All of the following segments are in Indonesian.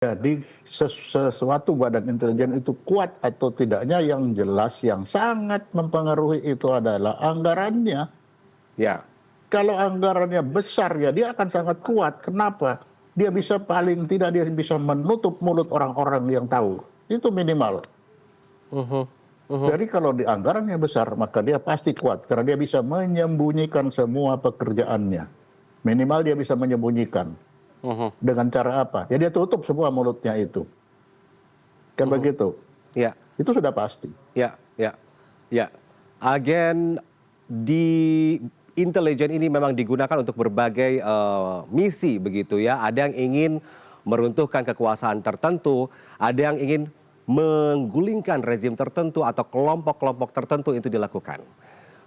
Jadi sesuatu badan intelijen itu kuat atau tidaknya yang jelas yang sangat mempengaruhi itu adalah anggarannya. Ya. Kalau anggarannya besar ya dia akan sangat kuat. Kenapa? Dia bisa paling tidak dia bisa menutup mulut orang-orang yang tahu. Itu minimal. Mhm, mhm, Jadi kalau di anggarannya besar maka dia pasti kuat karena dia bisa menyembunyikan semua pekerjaannya. Minimal dia bisa menyembunyikan. mhm, Dengan cara apa? Ya dia tutup semua mulutnya itu. Kan mhm. begitu. Ya, Itu sudah pasti. ya, ya, ya. Agen di intelijen ini memang digunakan untuk berbagai misi begitu ya. Ada yang ingin meruntuhkan kekuasaan tertentu, ada yang ingin menggulingkan rezim tertentu atau kelompok-kelompok tertentu itu dilakukan.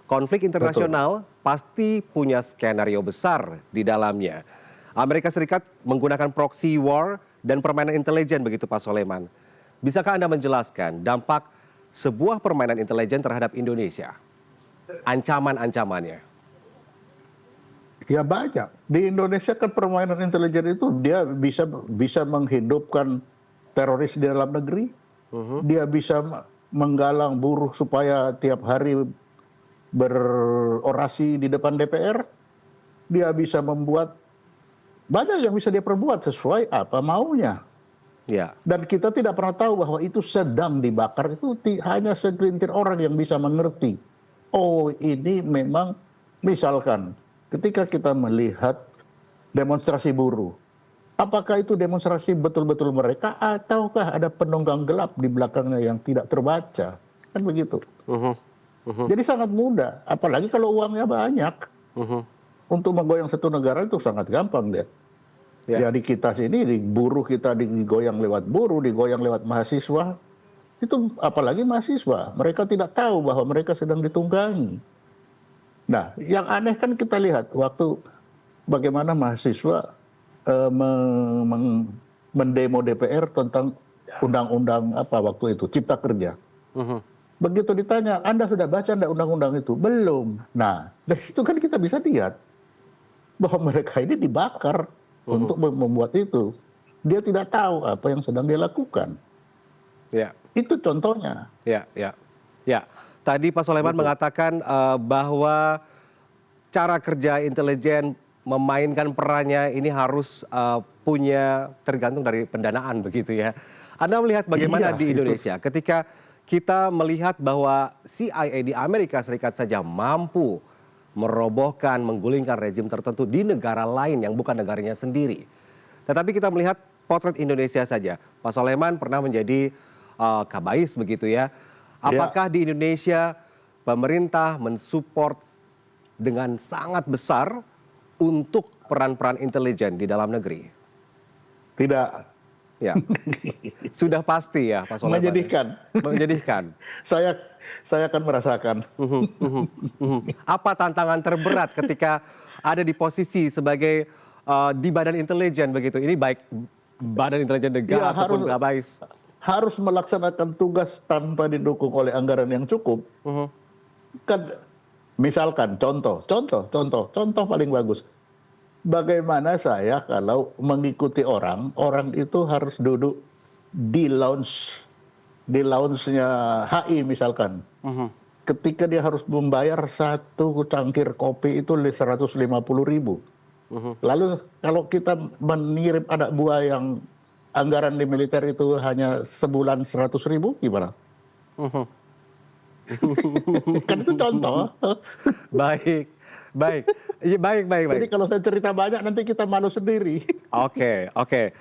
Konflik Betul. internasional pasti punya skenario besar di dalamnya. Amerika Serikat menggunakan proxy war dan permainan intelijen begitu Pak Soleman. Bisakah Anda menjelaskan dampak sebuah permainan intelijen terhadap Indonesia? Ancaman-ancamannya. Ya banyak. Di Indonesia kan permainan intelijen itu dia bisa menghidupkan teroris di dalam negeri. Mhm. Dia bisa menggalang buruh supaya tiap hari berorasi di depan DPR. Dia bisa membuat banyak yang bisa dia perbuat sesuai apa maunya. Ya. Dan kita tidak pernah tahu bahwa itu sedang dibakar, itu hanya segelintir orang yang bisa mengerti. Oh ini memang misalkan ketika kita melihat demonstrasi buruh. Apakah itu demonstrasi betul-betul mereka ataukah ada penunggang gelap di belakangnya yang tidak terbaca? Kan begitu. Mhm. Mhm. Jadi sangat mudah, apalagi kalau uangnya banyak. Mhm. Untuk menggoyang satu negara itu sangat gampang deh. Ya. Ya di kita sini, di buruh kita digoyang lewat buruh, digoyang lewat mahasiswa. Itu apalagi mahasiswa, mereka tidak tahu bahwa mereka sedang ditunggangi. Nah, yang aneh kan kita lihat waktu bagaimana mahasiswa mendemo DPR tentang undang-undang apa waktu itu, Cipta Kerja. Mhm. Begitu ditanya, Anda sudah baca enggak undang-undang itu? Belum. Nah, dari situ kan kita bisa lihat bahwa mereka ini dibakar Mhm. untuk membuat itu. Dia tidak tahu apa yang sedang dia lakukan. Ya. Itu contohnya. Ya. Ya. Ya. Tadi Pak Soleman Gitu. mengatakan bahwa cara kerja intelijen memainkan perannya ini harus punya tergantung dari pendanaan begitu ya. Anda melihat bagaimana Iya, di itu. Indonesia ketika kita melihat bahwa CIA di Amerika Serikat saja mampu merobohkan, menggulingkan rezim tertentu di negara lain yang bukan negaranya sendiri. Tetapi kita melihat potret Indonesia saja. Pak Soleman pernah menjadi kabais begitu ya. Ya, Apakah di Indonesia pemerintah mensupport dengan sangat besar untuk peran-peran intelijen di dalam negeri? tidak. Ya, sudah pasti ya Pak Soleman ya. Menyedihkan. Menjadikan. saya saya akan merasakan. Mhm, mhm, mhm. Apa tantangan terberat ketika ada di posisi sebagai di badan intelijen begitu? Ini baik badan intelijen Ya negara ataupun harus kabais. harus melaksanakan tugas tanpa didukung oleh anggaran yang cukup. Mhm, Kan misalkan contoh paling bagus. Bagaimana saya kalau mengikuti orang, orang itu harus duduk di lounge-nya HI misalkan. mhm, Ketika dia harus membayar satu cangkir kopi itu 150.000. mhm, Lalu kalau kita mengirim anak buah yang anggaran di militer itu hanya sebulan 100.000, gimana? mhm. Kan itu contoh. Baik, baik. Iya, baik, baik, baik. Jadi kalau saya cerita banyak nanti kita malu sendiri. Oke, oke.